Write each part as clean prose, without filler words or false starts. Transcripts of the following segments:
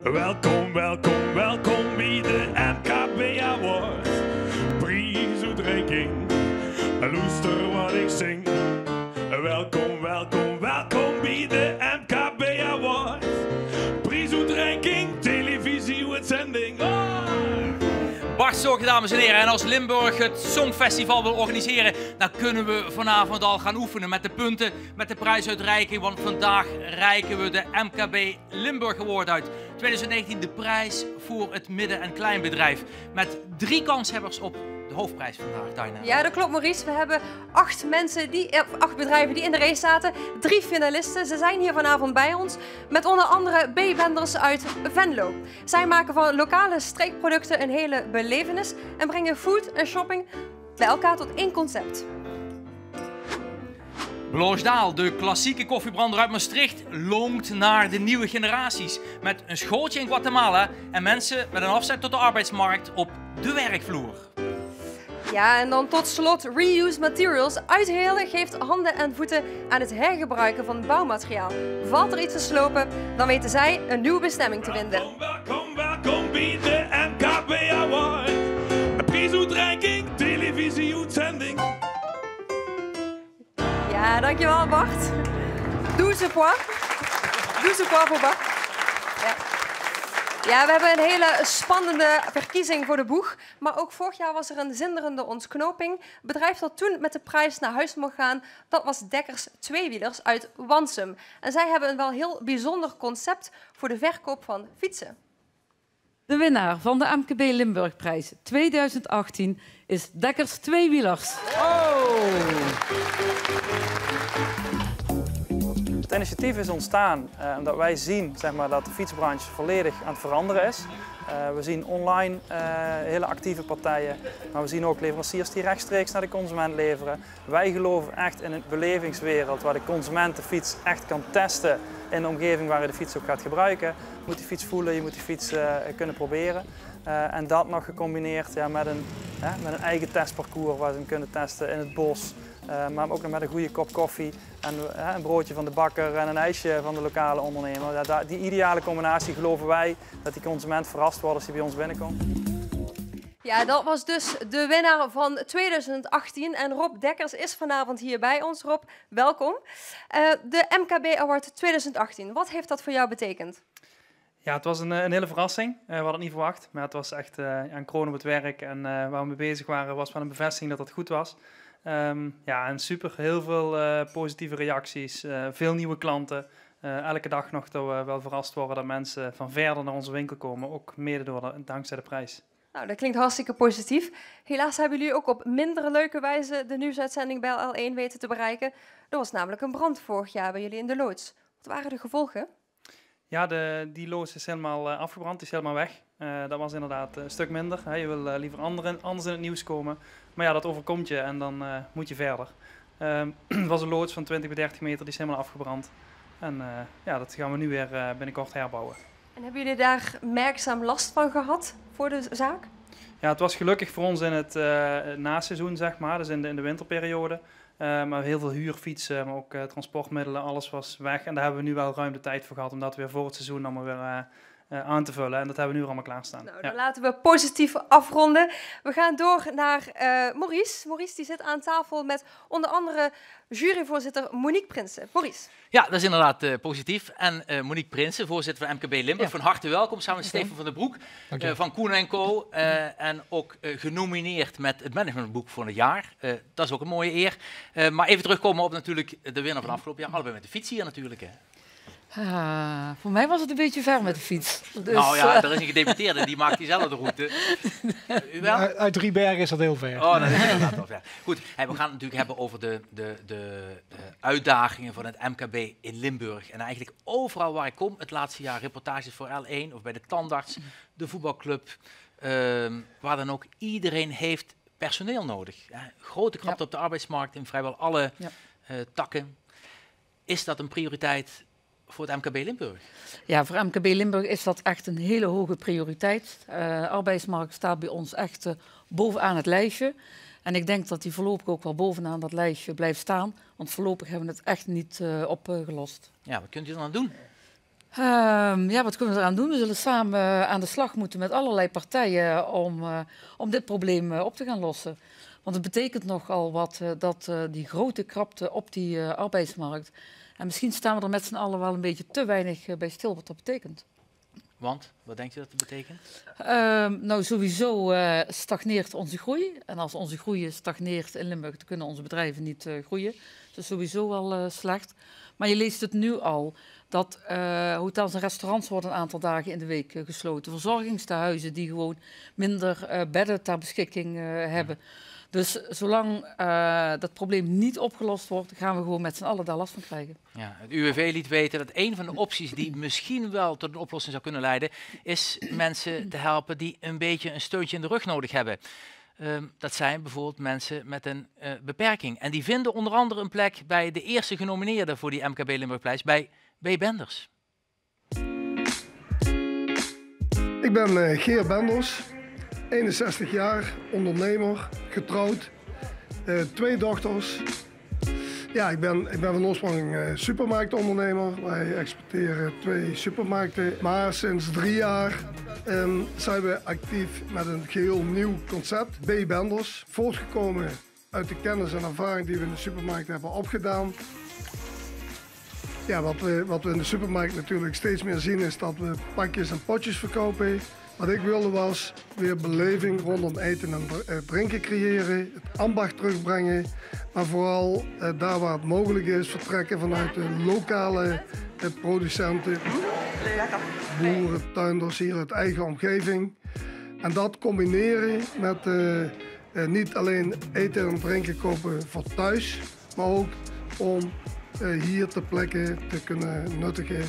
Welkom, welkom, welkom bij de MKB Award. Prijsuitreiking, luister wat ik zing. Welkom, welkom, welkom bij de MKB Award. Prijsuitreiking, televisieuitzending. Bart Zorg, dames en heren, en als Limburg het Songfestival wil organiseren, dan kunnen we vanavond al gaan oefenen met de punten, met de prijsuitreiking, want vandaag reiken we de MKB Limburg Award uit. 2019 de prijs voor het midden- en kleinbedrijf, met 3 kanshebbers op de hoofdprijs vandaag, Dina. Ja, dat klopt, Maurice. We hebben 8 bedrijven die in de race zaten, 3 finalisten. Ze zijn hier vanavond bij ons, met onder andere B-vendors uit Venlo. Zij maken van lokale streekproducten een hele belevenis en brengen food en shopping bij elkaar tot één concept. Bloosdaal, de klassieke koffiebrander uit Maastricht, lonkt naar de nieuwe generaties. Met een schooltje in Guatemala en mensen met een afzet tot de arbeidsmarkt op de werkvloer. Ja, en dan tot slot Reuse Materials uit Heerlen geeft handen en voeten aan het hergebruiken van bouwmateriaal. Valt er iets te slopen, dan weten zij een nieuwe bestemming te vinden. Welkom, welkom, welkom bij de MKB Award. De prijsuitreiking, televisieuitzending. Ja, dankjewel Bart. Doe ze pois. Doe ze pois voor Bart. Ja. Ja, we hebben een hele spannende verkiezing voor de boeg. Maar ook vorig jaar was er een zinderende ontknoping. Het bedrijf dat toen met de prijs naar huis mocht gaan, dat was Dekkers Tweewielers uit Wansum. En zij hebben een wel heel bijzonder concept voor de verkoop van fietsen. De winnaar van de MKB Limburgprijs 2018 is Dekkers Tweewielers. Het initiatief is ontstaan omdat wij zien dat de fietsbranche volledig aan het veranderen is. We zien online hele actieve partijen, maar we zien ook leveranciers die rechtstreeks naar de consument leveren. Wij geloven echt in een belevingswereld waar de consument de fiets echt kan testen in de omgeving waar hij de fiets ook gaat gebruiken. Je moet die fiets voelen, je moet die fiets kunnen proberen. En dat nog gecombineerd met een eigen testparcours waar ze hem kunnen testen in het bos. Maar ook nog met een goede kop koffie en een broodje van de bakker en een ijsje van de lokale ondernemer. Die ideale combinatie geloven wij dat die consument verrast wordt als hij bij ons binnenkomt. Ja, dat was dus de winnaar van 2018 en Rob Dekkers is vanavond hier bij ons. Rob, welkom. De MKB Award 2018, wat heeft dat voor jou betekend? Ja, het was een hele verrassing. We hadden het niet verwacht, maar het was echt een kroon op het werk. En waar we mee bezig waren was wel een bevestiging dat het goed was. En super, heel veel positieve reacties, veel nieuwe klanten. Elke dag nog dat we wel verrast worden dat mensen van verder naar onze winkel komen, ook mede dankzij de prijs. Nou, dat klinkt hartstikke positief. Helaas hebben jullie ook op minder leuke wijze de nieuwsuitzending bij L1 weten te bereiken. Er was namelijk een brand vorig jaar bij jullie in de loods. Wat waren de gevolgen? Ja, die loods is helemaal afgebrand, die is helemaal weg. Dat was inderdaad een stuk minder. Je wil liever anders in het nieuws komen. Maar ja, dat overkomt je en dan moet je verder. Het was een loods van 20 bij 30 meter, die is helemaal afgebrand. En dat gaan we nu weer binnenkort herbouwen. En hebben jullie daar merkzaam last van gehad voor de zaak? Ja, het was gelukkig voor ons in het naseizoen, dus in de winterperiode. Maar heel veel huurfietsen, maar ook transportmiddelen, alles was weg. En daar hebben we nu wel ruim de tijd voor gehad om dat weer voor het seizoen allemaal weer aan te vullen. En dat hebben we nu allemaal klaarstaan. Nou, dan laten we positief afronden. We gaan door naar Maurice. Maurice die zit aan tafel met onder andere juryvoorzitter Monique Prinsen. Maurice. Ja, dat is inderdaad positief. En Monique Prinsen, voorzitter van MKB Limburg, van harte welkom. Samen met Stefan van der Broek van Koen & Co. En ook genomineerd met het managementboek voor het jaar. Dat is ook een mooie eer. Maar even terugkomen op natuurlijk de winnaar van afgelopen jaar. Allebei met de fiets hier natuurlijk. Hè. Voor mij was het een beetje ver met de fiets. Dus, nou ja, er is een gedeputeerde, die maakt diezelfde route. U wel? Uit Driebergen is dat heel ver. Oh, dat is inderdaad wel ver. Goed, we gaan het natuurlijk hebben over de uitdagingen van het MKB in Limburg. En eigenlijk overal waar ik kom, het laatste jaar reportages voor L1 of bij de tandarts, de voetbalclub, waar dan ook. Iedereen heeft personeel nodig. Ja, grote krapte op de arbeidsmarkt in vrijwel alle takken. Is dat een prioriteit voor het MKB Limburg? Ja, voor MKB Limburg is dat echt een hele hoge prioriteit. Arbeidsmarkt staat bij ons echt bovenaan het lijstje. En ik denk dat die voorlopig ook wel bovenaan dat lijstje blijft staan. Want voorlopig hebben we het echt niet opgelost. Ja, wat kunt u dan doen? Ja, wat kunnen we eraan doen? We zullen samen aan de slag moeten met allerlei partijen om dit probleem op te gaan lossen. Want het betekent nogal wat die grote krapte op die arbeidsmarkt. En misschien staan we er met z'n allen wel een beetje te weinig bij stil wat dat betekent. Want, wat denkt u dat het betekent? Nou, sowieso stagneert onze groei. En als onze groei stagneert in Limburg, dan kunnen onze bedrijven niet groeien. Dat is sowieso wel slecht. Maar je leest het nu al, dat hotels en restaurants worden een aantal dagen in de week gesloten. Verzorgingstehuizen die gewoon minder bedden ter beschikking hebben. Dus zolang dat probleem niet opgelost wordt, gaan we gewoon met z'n allen daar last van krijgen. Ja, het UWV liet weten dat een van de opties die misschien wel tot een oplossing zou kunnen leiden, is mensen te helpen die een beetje een steuntje in de rug nodig hebben. Dat zijn bijvoorbeeld mensen met een beperking. En die vinden onder andere een plek bij de eerste genomineerde voor die MKB Limburgprijs, bij B. Benders. Ik ben Geer Benders, 61 jaar, ondernemer, getrouwd, 2 dochters. Ja, ik ben van oorsprong supermarktondernemer. Wij exporteren 2 supermarkten. Maar sinds 3 jaar zijn we actief met een geheel nieuw concept. B. Benders, voortgekomen uit de kennis en ervaring die we in de supermarkt hebben opgedaan. Ja, wat we in de supermarkt natuurlijk steeds meer zien is dat we pakjes en potjes verkopen. Wat ik wilde was weer beleving rondom eten en drinken creëren, het ambacht terugbrengen. Maar vooral daar waar het mogelijk is, vertrekken vanuit de lokale producenten, boeren, tuinders hier uit eigen omgeving. En dat combineren met niet alleen eten en drinken kopen voor thuis, maar ook om hier ter plekke te kunnen nuttigen.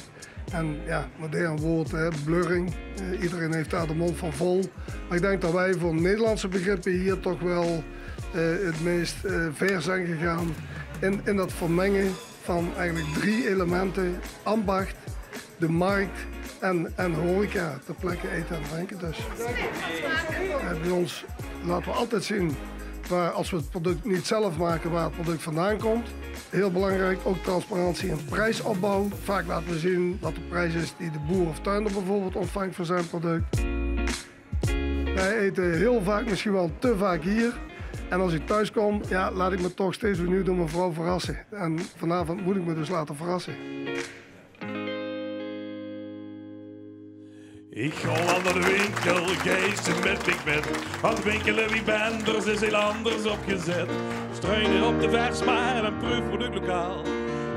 En ja, modern woord, hè, blurring. Iedereen heeft daar de mond van vol. Maar ik denk dat wij voor Nederlandse begrippen hier toch wel het meest ver zijn gegaan in dat vermengen van eigenlijk 3 elementen. Ambacht, de markt en horeca, ter plekke eten en drinken. Dus bij ons laten we altijd zien, als we het product niet zelf maken, waar het product vandaan komt. Heel belangrijk, ook transparantie en prijsopbouw. Vaak laten we zien wat de prijs is die de boer of tuinder bijvoorbeeld ontvangt voor zijn product. Wij eten heel vaak, misschien wel te vaak hier. En als ik thuis kom, ja, laat ik me toch steeds weer nu door mijn vrouw verrassen. En vanavond moet ik me dus laten verrassen. Ik ga aan de winkel, geesten met Big Ben. Aan het winkelen wie Benders is heel anders opgezet. Struinen op de versmaar en proefproduct lokaal.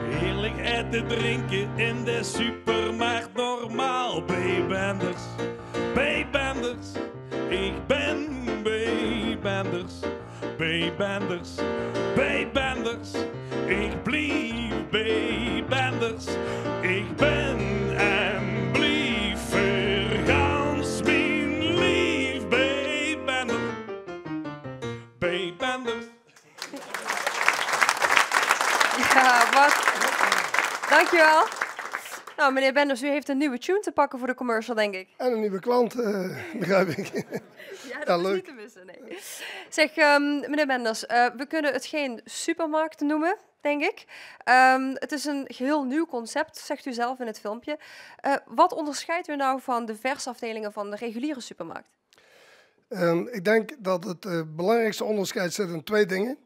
Heerlijk eten, drinken in de supermarkt normaal. B. Benders, B. Benders, ik ben B. Benders. B. Benders, B. Benders, ik blijf B. Benders. Ik ben en blijf vergans mijn lief B. Benders. B. Benders. Ja, wat. Dankjewel. Nou, meneer Benders, u heeft een nieuwe tune te pakken voor de commercial, denk ik. En een nieuwe klant, begrijp ik. Ja, dat is leuk. niet te missen, nee. Zeg, meneer Benders, we kunnen het geen supermarkt noemen, denk ik. Het is een geheel nieuw concept, zegt u zelf in het filmpje. Wat onderscheidt u nou van de versafdelingen van de reguliere supermarkt? Ik denk dat het belangrijkste onderscheid zit in 2 dingen.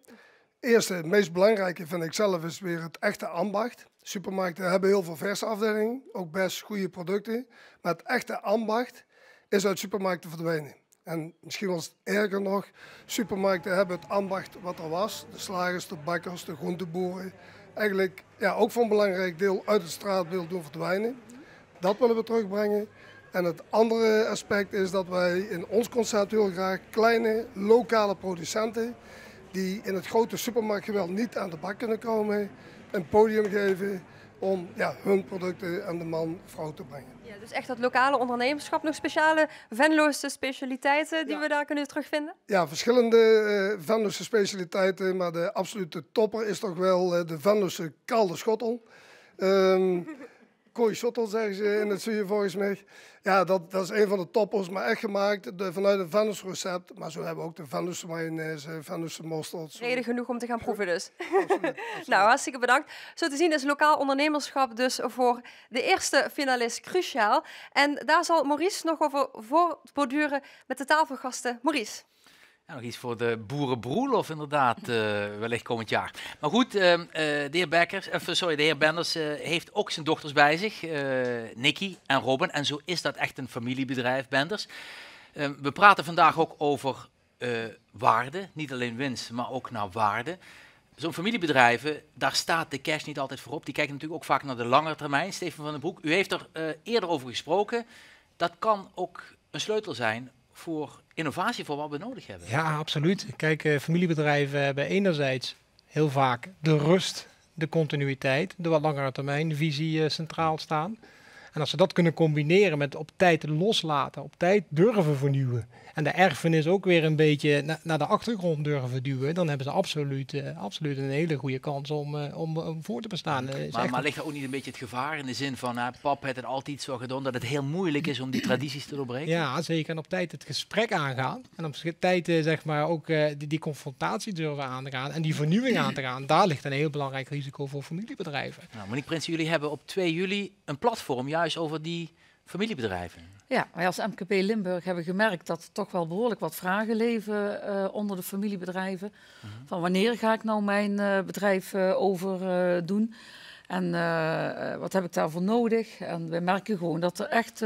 Eerste, het meest belangrijke vind ik zelf, is weer het echte ambacht. Supermarkten hebben heel veel verse afdelingen, ook best goede producten. Maar het echte ambacht is uit supermarkten verdwenen. En misschien was het erger nog, supermarkten hebben het ambacht wat er was. De slagers, de bakkers, de groenteboeren. Eigenlijk ja, ook voor een belangrijk deel uit het straatbeeld doen verdwijnen. Dat willen we terugbrengen. En het andere aspect is dat wij in ons concept heel graag kleine, lokale producenten die in het grote supermarktgeweld niet aan de bak kunnen komen, een podium geven om hun producten aan de man, vrouw te brengen. Ja, dus echt dat lokale ondernemerschap, nog speciale Venloze specialiteiten die we daar kunnen terugvinden? Ja, verschillende Venloze specialiteiten, maar de absolute topper is toch wel de Venloze kalde schottel. kooi shottel zeggen ze in het zuiden volgens mij. Ja, dat is een van de toppers, maar echt gemaakt vanuit een Venlo's recept. Maar zo hebben we ook de Venlo's mayonaise, Venlo's mosterd. Reden genoeg om te gaan proeven dus. Absoluut. Nou, hartstikke bedankt. Zo te zien is lokaal ondernemerschap dus voor de eerste finalist cruciaal. En daar zal Maurice nog over voortborduren met de tafelgasten. Maurice. Ja, nog iets voor de boerenbroelof inderdaad, wellicht komend jaar. Maar goed, de heer Benders heeft ook zijn dochters bij zich, Nicky en Robin. En zo is dat echt een familiebedrijf, Benders. We praten vandaag ook over waarde, niet alleen winst, maar ook naar waarde. Zo'n familiebedrijven, daar staat de cash niet altijd voor op. Die kijken natuurlijk ook vaak naar de langere termijn. Steven van den Broek, u heeft er eerder over gesproken. Dat kan ook een sleutel zijn voor innovatie, voor wat we nodig hebben. Ja, absoluut. Kijk, familiebedrijven hebben enerzijds heel vaak de rust, de continuïteit, de wat langere termijn visie centraal staan. En als ze dat kunnen combineren met op tijd loslaten, op tijd durven vernieuwen en de erfenis ook weer een beetje naar de achtergrond durven duwen, dan hebben ze absoluut een hele goede kans om voor te bestaan. Maar ligt er ook niet een beetje het gevaar in de zin van, pap heeft het altijd zo gedaan, dat het heel moeilijk is om die tradities te doorbreken? Ja, zeker. En op tijd het gesprek aangaan en op tijd zeg maar ook die confrontatie durven aan te gaan en die vernieuwing aan te gaan. Daar ligt een heel belangrijk risico voor familiebedrijven. Nou, Monique Prins, jullie hebben op 2 juli een platform juist over die familiebedrijven. Ja, wij als MKB Limburg hebben gemerkt dat er toch wel behoorlijk wat vragen leven onder de familiebedrijven. Van wanneer ga ik nou mijn bedrijf overdoen? En wat heb ik daarvoor nodig? En we merken gewoon dat er echt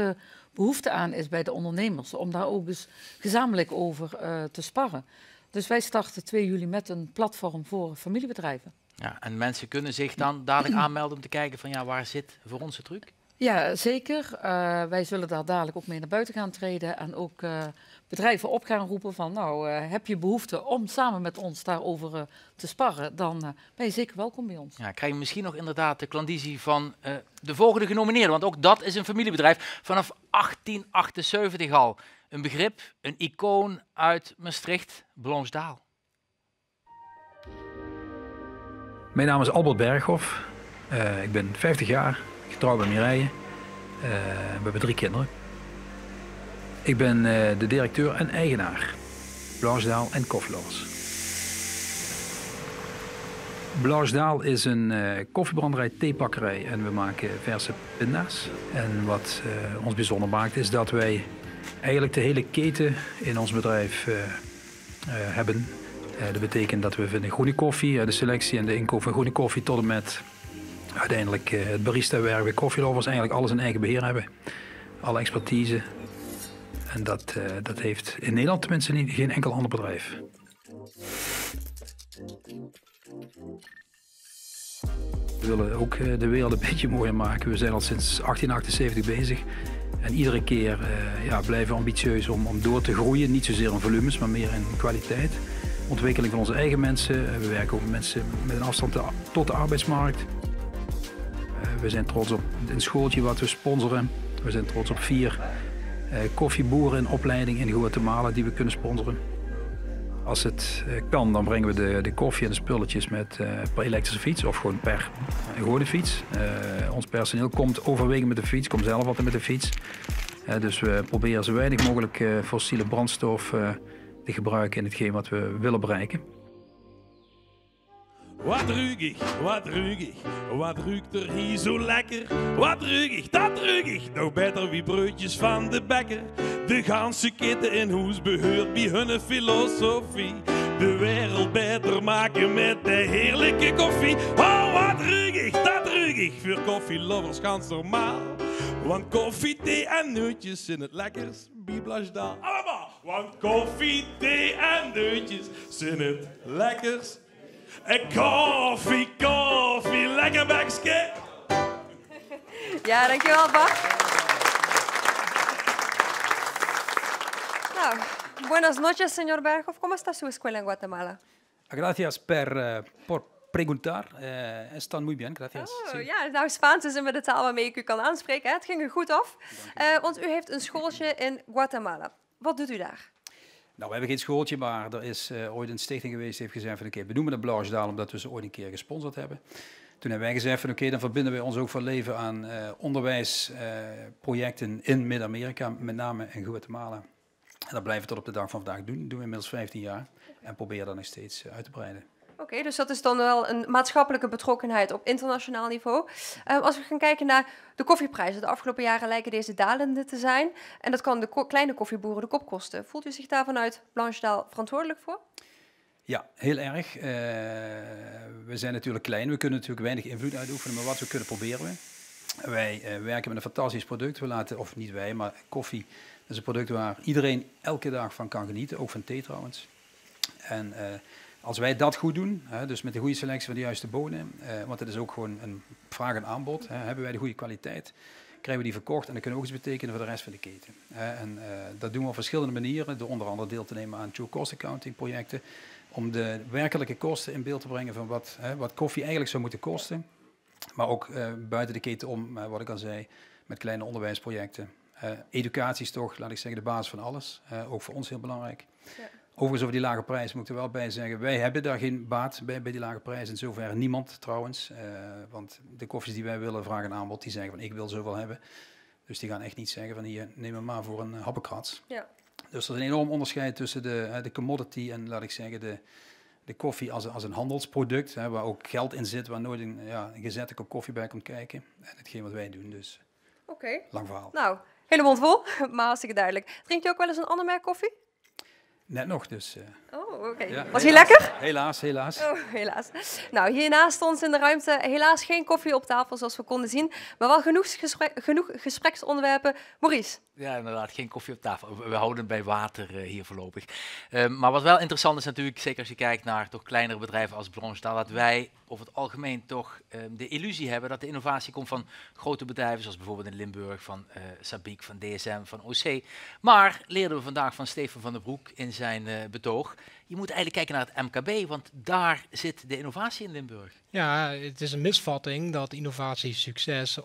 behoefte aan is bij de ondernemers om daar ook eens gezamenlijk over te sparren. Dus wij starten 2 juli met een platform voor familiebedrijven. Ja, en mensen kunnen zich dan dadelijk aanmelden om te kijken van ja, waar zit voor ons de truc? Ja, zeker. Wij zullen daar dadelijk ook mee naar buiten gaan treden en ook bedrijven op gaan roepen van nou, heb je behoefte om samen met ons daarover te sparren, dan ben je zeker welkom bij ons. Ja, krijg je misschien nog inderdaad de klandizie van de volgende genomineerden, want ook dat is een familiebedrijf vanaf 1878 al. Een begrip, een icoon uit Maastricht, Blanche Daal. Mijn naam is Albert Berghoff. Ik ben 50 jaar, getrouwd met Mireille. We hebben 3 kinderen. Ik ben de directeur en eigenaar. Blanche Daal en Coffee Lovers. Blanche Daal is een koffiebranderij, theepakkerij en we maken verse pinda's. En wat ons bijzonder maakt is dat wij eigenlijk de hele keten in ons bedrijf hebben. Dat betekent dat we vinden groene koffie, de selectie en de inkoop van groene koffie tot en met uiteindelijk het barista-werk bij Coffee Lovers eigenlijk alles in eigen beheer hebben. Alle expertise. En dat heeft in Nederland tenminste geen enkel ander bedrijf. We willen ook de wereld een beetje mooier maken. We zijn al sinds 1878 bezig. En iedere keer blijven we ambitieus om door te groeien. Niet zozeer in volumes, maar meer in kwaliteit. Ontwikkeling van onze eigen mensen. We werken ook met mensen met een afstand tot de arbeidsmarkt. We zijn trots op een schooltje wat we sponsoren. We zijn trots op 4 koffieboeren in opleiding in Guatemala die we kunnen sponsoren. Als het kan, dan brengen we de koffie en de spulletjes per elektrische fiets of gewoon per gewone fiets. Ons personeel komt overwegend met de fiets, komt zelf altijd met de fiets. Dus we proberen zo weinig mogelijk fossiele brandstof te gebruiken in hetgeen wat we willen bereiken. Wat ruigig, wat ruigig, wat ruikt er hier zo lekker? Wat ruigig, dat ruigig, nog beter wie broodjes van de bakker. De ganse keten in huis behoort bij hun filosofie. De wereld beter maken met de heerlijke koffie. Oh, wat ruigig, dat ruigig, voor koffielovers gans normaal. Want koffie, thee en neutjes zijn het lekkers bij Blanche Daal. Allemaal! Want koffie, thee en neutjes zijn het lekkers. En koffie, lekker bekske. Ja, dankjewel Bart. Nou, buenas noches, señor Berghoff. ¿Cómo está su escuela en Guatemala? Gracias por preguntar. Están muy bien, gracias. Oh, ja, nou, Spaans is immer de taal waarmee ik u kan aanspreken. Hè? Het ging er goed af. Want u heeft een schooltje in Guatemala. Wat doet u daar? Nou, we hebben geen schooltje, maar er is ooit een stichting geweest die heeft gezegd van oké, we noemen het Blanche Daal omdat we ze ooit een keer gesponsord hebben. Toen hebben wij gezegd van oké, dan verbinden wij ons ook van leven aan onderwijsprojecten in Midden-Amerika, met name in Guatemala. En dat blijven we tot op de dag van vandaag doen. Dat doen we inmiddels 15 jaar en proberen dat nog steeds uit te breiden. Oké, dus dat is dan wel een maatschappelijke betrokkenheid op internationaal niveau. Als we gaan kijken naar de koffieprijzen, de afgelopen jaren lijken deze dalende te zijn. En dat kan de kleine koffieboeren de kop kosten. Voelt u zich daar vanuit Blanche-Daal verantwoordelijk voor? Ja, heel erg. We zijn natuurlijk klein, we kunnen natuurlijk weinig invloed uitoefenen, maar wat we kunnen proberen we. Wij werken met een fantastisch product. We laten, of niet wij, maar koffie is een product waar iedereen elke dag van kan genieten, ook van thee trouwens. En als wij dat goed doen, dus met de goede selectie van de juiste bonen, want het is ook gewoon een vraag en aanbod, hebben wij de goede kwaliteit, krijgen we die verkocht en dat kunnen we ook iets betekenen voor de rest van de keten. En dat doen we op verschillende manieren, door onder andere deel te nemen aan true cost accounting projecten, om de werkelijke kosten in beeld te brengen van wat koffie eigenlijk zou moeten kosten. Maar ook buiten de keten om, wat ik al zei, met kleine onderwijsprojecten. Educatie is toch, laat ik zeggen, de basis van alles. Ook voor ons heel belangrijk. Ja. Overigens over die lage prijs moet ik er wel bij zeggen, wij hebben daar geen baat bij die lage prijs. In zoverre niemand trouwens. Want de koffies die wij willen, vragen en aanbod, die zeggen van ik wil zoveel hebben. Dus die gaan echt niet zeggen van hier, neem hem maar voor een happenkrats. Ja. Dus er is een enorm onderscheid tussen de commodity en laat ik zeggen de koffie als een handelsproduct, waar ook geld in zit, waar nooit een gezette kop koffie bij komt kijken. En hetgeen wat wij doen, dus lang verhaal. Nou, hele mond vol, maar hartstikke duidelijk. Drinkt u ook wel eens een ander merk koffie? Net nog, dus. Oké. Ja, was hij lekker? Helaas. Oh, helaas. Nou, hier naast ons in de ruimte helaas geen koffie op tafel zoals we konden zien, maar wel genoeg gespreksonderwerpen. Maurice? Ja, inderdaad, geen koffie op tafel. We houden bij water hier voorlopig. Maar wat wel interessant is natuurlijk, zeker als je kijkt naar toch kleinere bedrijven als Blanche-Daal, dat wij over het algemeen toch de illusie hebben dat de innovatie komt van grote bedrijven, zoals bijvoorbeeld in Limburg, van Sabic, van DSM, van OC. Maar leerden we vandaag van Stefan van der Broek in zijn betoog, je moet eigenlijk kijken naar het MKB, want daar zit de innovatie in Limburg. Ja, het is een misvatting dat innovatiesucces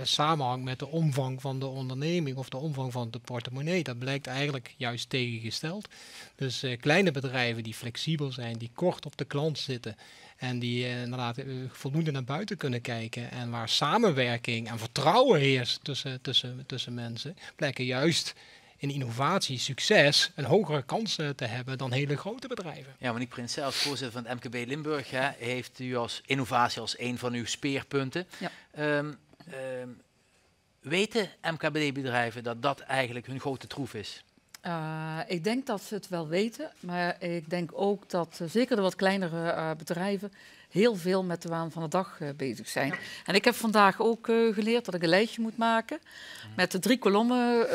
samenhangt met de omvang van de onderneming of de omvang van de portemonnee. Dat blijkt eigenlijk juist tegengesteld. Dus kleine bedrijven die flexibel zijn, die kort op de klant zitten en die inderdaad voldoende naar buiten kunnen kijken en waar samenwerking en vertrouwen heerst tussen mensen, blijken juist in innovatie, succes, een hogere kans te hebben dan hele grote bedrijven. Ja, Monique Prins, als voorzitter van het MKB Limburg, heeft u als innovatie als een van uw speerpunten. Ja. Weten MKB-bedrijven dat dat eigenlijk hun grote troef is? Ik denk dat ze het wel weten, maar ik denk ook dat zeker de wat kleinere bedrijven heel veel met de waan van de dag bezig zijn. Ja. En ik heb vandaag ook geleerd dat ik een lijstje moet maken met de 3 kolommen,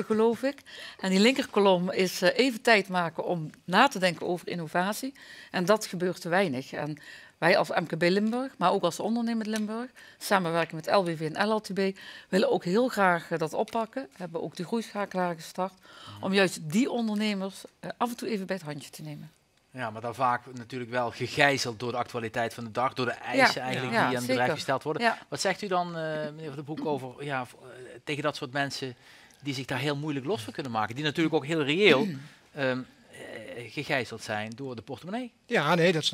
geloof ik. En die linkerkolom is even tijd maken om na te denken over innovatie. En dat gebeurt te weinig. En wij als MKB Limburg, maar ook als ondernemer Limburg, samenwerken met LWV en LLTB, willen ook heel graag dat oppakken. Hebben ook de groeischakelaar gestart, om juist die ondernemers af en toe even bij het handje te nemen. Ja, maar dan vaak natuurlijk wel gegijzeld door de actualiteit van de dag, door de eisen eigenlijk die aan het bedrijf gesteld worden. Ja. Wat zegt u dan, meneer Van der Broek, over tegen dat soort mensen die zich daar heel moeilijk los van kunnen maken, die natuurlijk ook heel reëel gegijzeld zijn door de portemonnee? Ja, nee, dat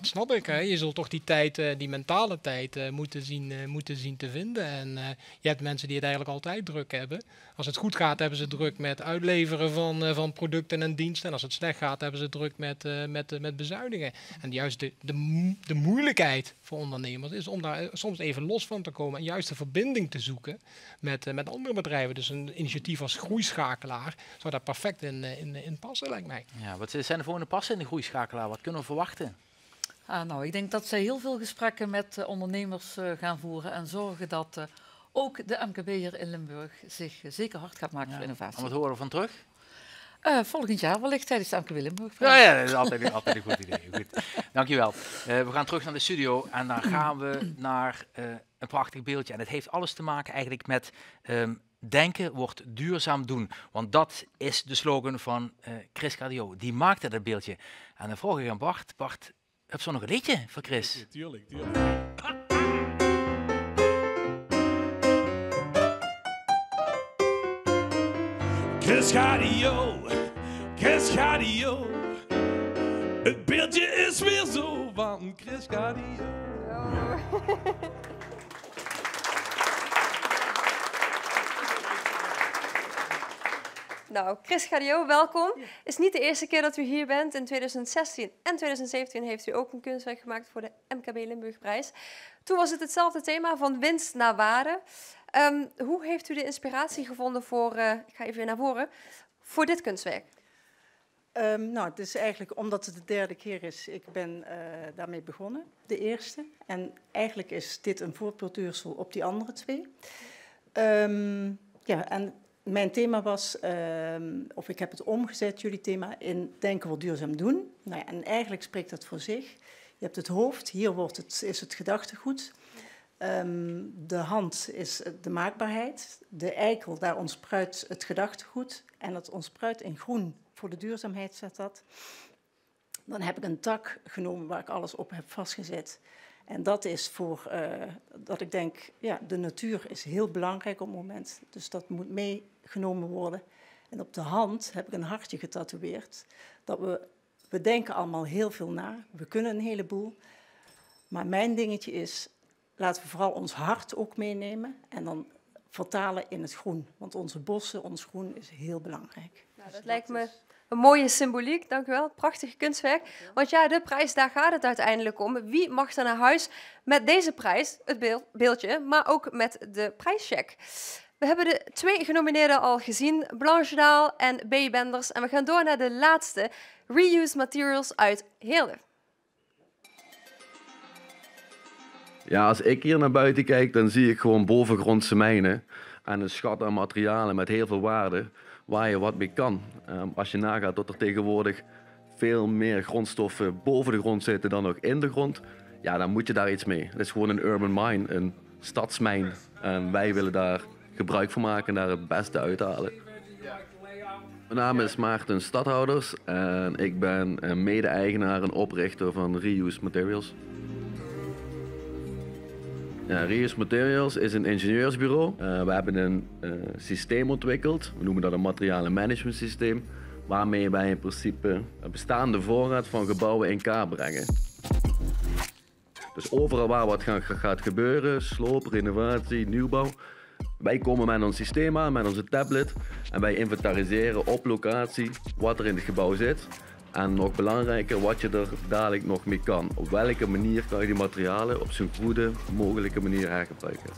snap ik. Hè. Je zult toch die tijd, die mentale tijd moeten zien te vinden. En je hebt mensen die het eigenlijk altijd druk hebben. Als het goed gaat, hebben ze druk met uitleveren van producten en diensten. En als het slecht gaat, hebben ze druk met bezuinigen. En juist de moeilijkheid voor ondernemers is om daar soms even los van te komen en juist de verbinding te zoeken met andere bedrijven. Dus een initiatief als groeischakelaar zou daar perfect in passen, lijkt mij. Ja, wat zijn er voor een passen in de groeischakelaar? Wat kunnen we verwachten? Nou, ik denk dat zij heel veel gesprekken met ondernemers gaan voeren en zorgen dat ook de MKB'er in Limburg zich zeker hard gaat maken voor innovatie. En wat horen we van terug? Volgend jaar wellicht tijdens de MKB Limburg. Ja, dat is altijd een goed idee. Goed. Dankjewel. We gaan terug naar de studio en dan gaan we naar een prachtig beeldje. En het heeft alles te maken eigenlijk met denken wordt duurzaam doen. Want dat is de slogan van Chris Cardio. Die maakte dat beeldje. En dan vroeg ik aan Bart. Bart, heb je nog een liedje voor Chris? Ja, tuurlijk. Chris Cardio. Het beeldje is weer zo van Chris Cardio. Nou, Chris Gadio, welkom. Het is niet de eerste keer dat u hier bent. In 2016 en 2017 heeft u ook een kunstwerk gemaakt voor de MKB Limburgprijs. Toen was het hetzelfde thema, van winst naar waarde. Hoe heeft u de inspiratie gevonden voor, ik ga even naar voren, voor dit kunstwerk? Nou, het is eigenlijk omdat het de derde keer is. Ik ben daarmee begonnen, de eerste. En eigenlijk is dit een voortborduursel op die andere twee. Ja, en mijn thema was, of ik heb het omgezet, jullie thema, in denken voor duurzaam doen. Nou ja, en eigenlijk spreekt dat voor zich. Je hebt het hoofd, hier is het gedachtegoed. De hand is de maakbaarheid. De eikel, daar ontspruit het gedachtegoed. En dat ontspruit in groen. Voor de duurzaamheid staat dat. Dan heb ik een tak genomen waar ik alles op heb vastgezet. En dat is voor dat ik denk, ja, de natuur is heel belangrijk op het moment. Dus dat moet meegenomen worden. En op de hand heb ik een hartje getatoeëerd. Dat we denken allemaal heel veel na. We kunnen een heleboel. Maar mijn dingetje is, laten we vooral ons hart ook meenemen. En dan vertalen in het groen. Want onze bossen, ons groen is heel belangrijk. Nou, dat lijkt me een mooie symboliek, dank u wel. Prachtig kunstwerk. Want ja, de prijs, daar gaat het uiteindelijk om. Wie mag er naar huis met deze prijs, het beeldje, maar ook met de prijscheck? We hebben de 2 genomineerden al gezien, Blanche Daal en B. Benders. En we gaan door naar de laatste, Reuse Materials uit Heerlen. Ja, als ik hier naar buiten kijk, dan zie ik gewoon bovengrondse mijnen en een schat aan materialen met heel veel waarde waar je wat mee kan. Als je nagaat dat er tegenwoordig veel meer grondstoffen boven de grond zitten dan nog in de grond, ja, dan moet je daar iets mee. Het is gewoon een urban mine, een stadsmijn. En wij willen daar gebruik van maken en daar het beste uithalen. Mijn naam is Maarten Stadhouders en ik ben mede-eigenaar en oprichter van Reuse Materials. Ja, Reuse Materials is een ingenieursbureau. We hebben een systeem ontwikkeld, we noemen dat een materialenmanagement systeem, waarmee wij in principe een bestaande voorraad van gebouwen in kaart brengen. Dus overal waar wat gaat gebeuren, sloop, renovatie, nieuwbouw, wij komen met ons systeem aan, met onze tablet, en wij inventariseren op locatie wat er in het gebouw zit. En nog belangrijker, wat je er dadelijk nog mee kan. Op welke manier kan je die materialen op zo'n goede mogelijke manier hergebruiken.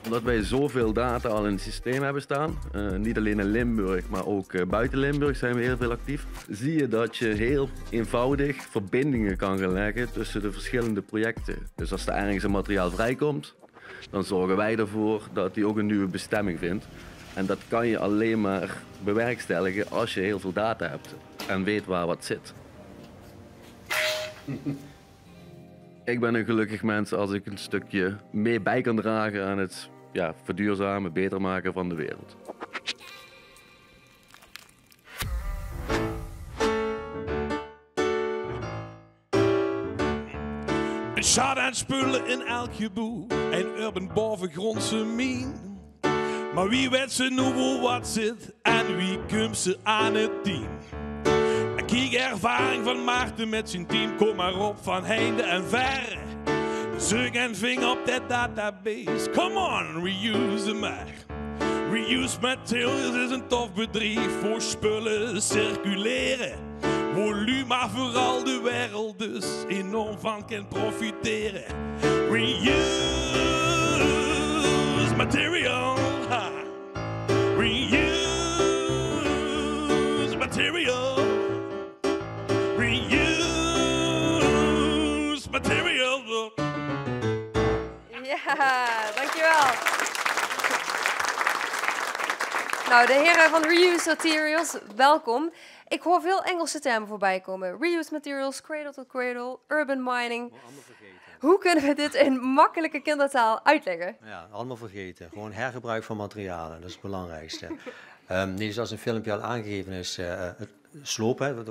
Omdat wij zoveel data al in het systeem hebben staan, niet alleen in Limburg, maar ook buiten Limburg zijn we heel veel actief, zie je dat je heel eenvoudig verbindingen kan gaan leggen tussen de verschillende projecten. Dus als er ergens een materiaal vrijkomt, dan zorgen wij ervoor dat die ook een nieuwe bestemming vindt. En dat kan je alleen maar bewerkstelligen als je heel veel data hebt en weet waar wat zit. Ik ben een gelukkig mens als ik een stukje mee bij kan dragen aan het verduurzamen, beter maken van de wereld. Een schad aan spullen in elk geboe, een urban bovengrondse mine. Maar wie weet ze nu wel wat zit en wie komt ze aan het team? Een kijk ervaring van Maarten met zijn team, kom maar op van heinde en ver. Zoek en ving op dat database, come on, reuse maar. Reuse Materials is een tof bedrijf voor spullen circuleren. Volume, maar vooral de wereld dus enorm van kan profiteren. Reuse Material. Reuse Material. Reuse Material. Ja, dankjewel. Nou, de heren van Reuse Materials, welkom. Ik hoor veel Engelse termen voorbij komen. Reuse Materials, cradle to cradle, urban mining. Hoe kunnen we dit in makkelijke kindertaal uitleggen? Ja, allemaal vergeten. Gewoon hergebruik van materialen, dat is het belangrijkste. Nee, zoals een filmpje al aangegeven is, het sloop, hè,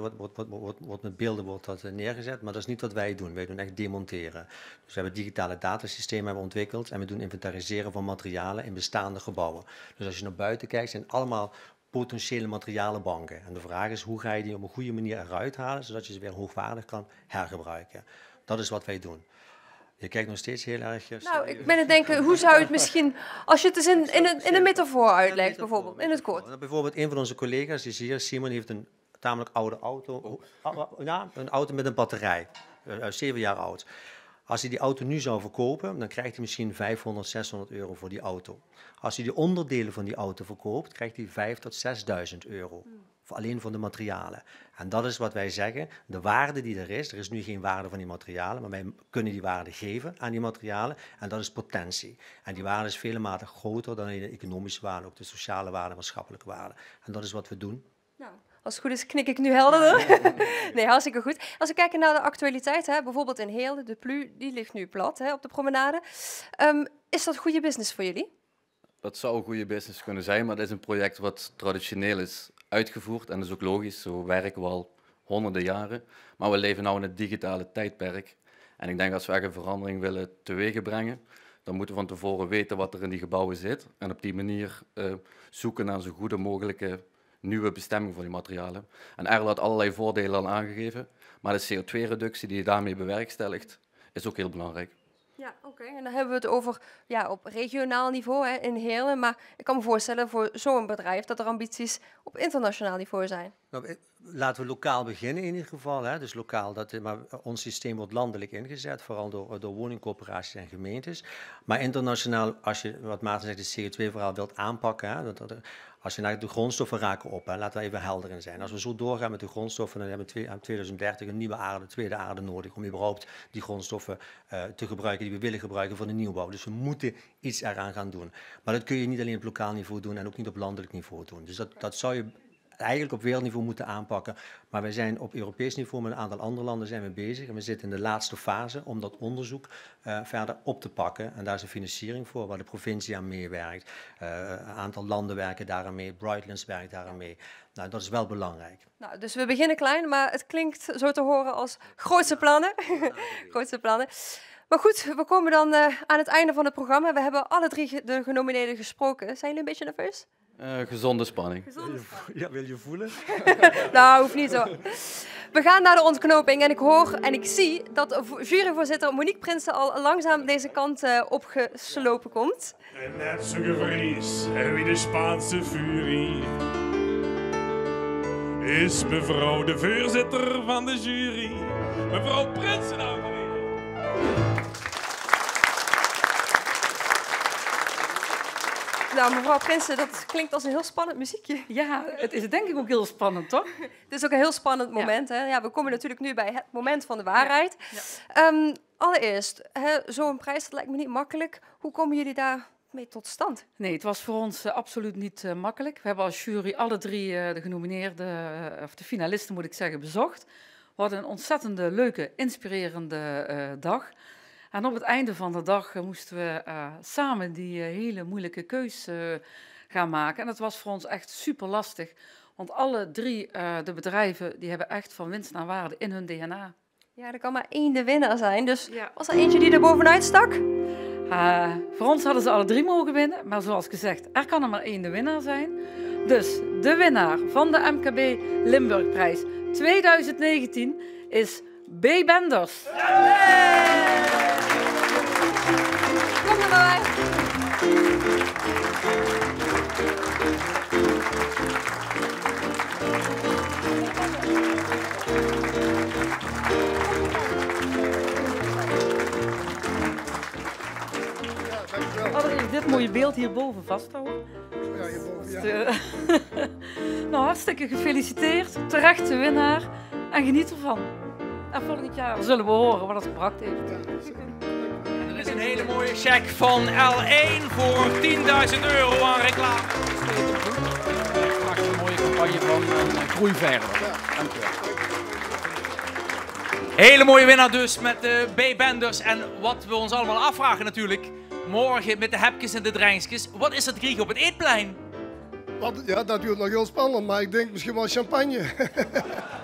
wordt met beelden wordt dat neergezet, maar dat is niet wat wij doen. Wij doen echt demonteren. Dus we hebben digitale datasystemen ontwikkeld en we doen inventariseren van materialen in bestaande gebouwen. Dus als je naar buiten kijkt, zijn allemaal potentiële materialenbanken. En de vraag is, hoe ga je die op een goede manier eruit halen, zodat je ze weer hoogwaardig kan hergebruiken. Dat is wat wij doen. Je kijkt nog steeds heel erg... Nou, ik ben aan het denken, hoe zou je het misschien... Als je het eens in een metafoor uitlegt, bijvoorbeeld, in het kort. Bijvoorbeeld een van onze collega's, die is hier, Simon, heeft een tamelijk oude auto. Ja, een auto met een batterij, 7 jaar oud. Als hij die auto nu zou verkopen, dan krijgt hij misschien 500, 600 euro voor die auto. Als hij de onderdelen van die auto verkoopt, krijgt hij 5.000 tot 6.000 euro. Alleen voor de materialen. En dat is wat wij zeggen, de waarde die er is nu geen waarde van die materialen, maar wij kunnen die waarde geven aan die materialen en dat is potentie. En die waarde is vele maten groter dan de economische waarde, ook de sociale waarde, maatschappelijke waarde. En dat is wat we doen. Nou, als het goed is knik ik nu helderder. Nee, hartstikke goed. Als we kijken naar de actualiteit, hè, bijvoorbeeld in Heelde, de Plu, die ligt nu plat op de promenade. Is dat goede business voor jullie? Dat zou een goede business kunnen zijn, maar het is een project wat traditioneel is uitgevoerd en dat is ook logisch, zo werken we al honderden jaren. Maar we leven nu in het digitale tijdperk en ik denk als we echt een verandering willen teweegbrengen, dan moeten we van tevoren weten wat er in die gebouwen zit en op die manier zoeken naar zo goede mogelijke nieuwe bestemming voor die materialen. En Erle had allerlei voordelen al aangegeven, maar de CO2-reductie die je daarmee bewerkstelligt is ook heel belangrijk. Ja, oké. En dan hebben we het over op regionaal niveau in Heerlen. Maar ik kan me voorstellen voor zo'n bedrijf dat er ambities op internationaal niveau zijn. Nou, laten we lokaal beginnen in ieder geval. Hè. Dus lokaal, maar ons systeem wordt landelijk ingezet, vooral door woningcorporaties en gemeentes. Maar internationaal, als je, wat Maarten zegt, de CO2-verhaal wilt aanpakken, hè, als je naar de grondstoffen raken op, hè, laten we even helder in zijn. Als we zo doorgaan met de grondstoffen, dan hebben we aan 2030 een nieuwe aarde, tweede aarde nodig om überhaupt die grondstoffen te gebruiken die we willen gebruiken voor de nieuwbouw. Dus we moeten iets eraan gaan doen. Maar dat kun je niet alleen op lokaal niveau doen en ook niet op landelijk niveau doen. Dus dat zou je eigenlijk op wereldniveau moeten aanpakken. Maar wij zijn op Europees niveau met een aantal andere landen zijn we bezig. En we zitten in de laatste fase om dat onderzoek verder op te pakken. En daar is een financiering voor waar de provincie aan meewerkt. Een aantal landen werken daaraan mee. Brightlands werkt daaraan mee. Nou, dat is wel belangrijk. Nou, dus we beginnen klein, maar het klinkt zo te horen als grootste plannen. Grootste plannen. Maar goed, we komen dan aan het einde van het programma. We hebben alle 3 de genomineerden gesproken. Zijn jullie een beetje nerveus? Gezonde spanning. Ja, wil je voelen? Nou, hoeft niet zo. We gaan naar de ontknoping en ik hoor en ik zie dat juryvoorzitter Monique Prinsen al langzaam deze kant opgeslopen komt. En net zo gevries en wie de Spaanse furie is mevrouw de voorzitter van de jury, mevrouw Prinsen. Nou, mevrouw Prinsen, dat klinkt als een heel spannend muziekje. Ja, het is denk ik ook heel spannend, toch? Het is ook een heel spannend moment. Hè? Ja, we komen natuurlijk nu bij het moment van de waarheid. Ja. Allereerst, zo'n prijs, dat lijkt me niet makkelijk. Hoe komen jullie daarmee tot stand? Nee, het was voor ons absoluut niet makkelijk. We hebben als jury alle 3 de genomineerden, of de finalisten moet ik zeggen, bezocht. We hadden een ontzettende leuke, inspirerende dag. En op het einde van de dag moesten we samen die hele moeilijke keus gaan maken. En dat was voor ons echt super lastig. Want alle 3 de bedrijven die hebben echt van winst naar waarde in hun DNA. Ja, er kan maar 1 de winnaar zijn. Dus was er eentje die er bovenuit stak? Voor ons hadden ze alle 3 mogen winnen. Maar zoals gezegd, er kan er maar 1 de winnaar zijn. Dus de winnaar van de MKB Limburgprijs 2019 is B. Benders. Kom er maar bij. Allereerst dit mooie beeld hierboven vasthouden. Ja, hierboven, ja. Nou, hartstikke gefeliciteerd. Terechte winnaar. En geniet ervan. En volgend jaar zullen we horen wat het gebracht heeft. Er is een hele mooie cheque van L1 voor €10.000 aan reclame. Een mooie campagne van Groei Verder. Dank u wel. Hele mooie winnaar dus met de B. Benders. En wat we ons allemaal afvragen natuurlijk, morgen met de hepjes en de drankjes, wat is het Grieg op het eetplein? Ja, dat duurt nog heel spannend, maar ik denk misschien wel champagne.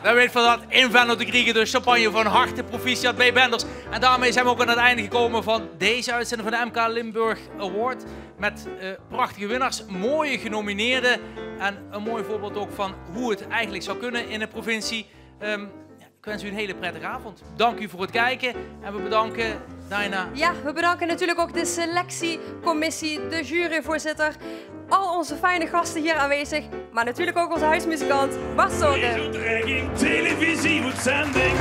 Dan weet van dat Invenno de Grieken, dus champagne van harte, proficiat B. Benders. En daarmee zijn we ook aan het einde gekomen van deze uitzending van de MK Limburg Award. Met prachtige winnaars, mooie genomineerden en een mooi voorbeeld ook van hoe het eigenlijk zou kunnen in de provincie. Ik wens u een hele prettige avond. Dank u voor het kijken en we bedanken Daina. Ja, we bedanken natuurlijk ook de selectiecommissie, de juryvoorzitter, al onze fijne gasten hier aanwezig, maar natuurlijk ook onze huismuzikant Bart Zorgen. Televisie, televisie, zending.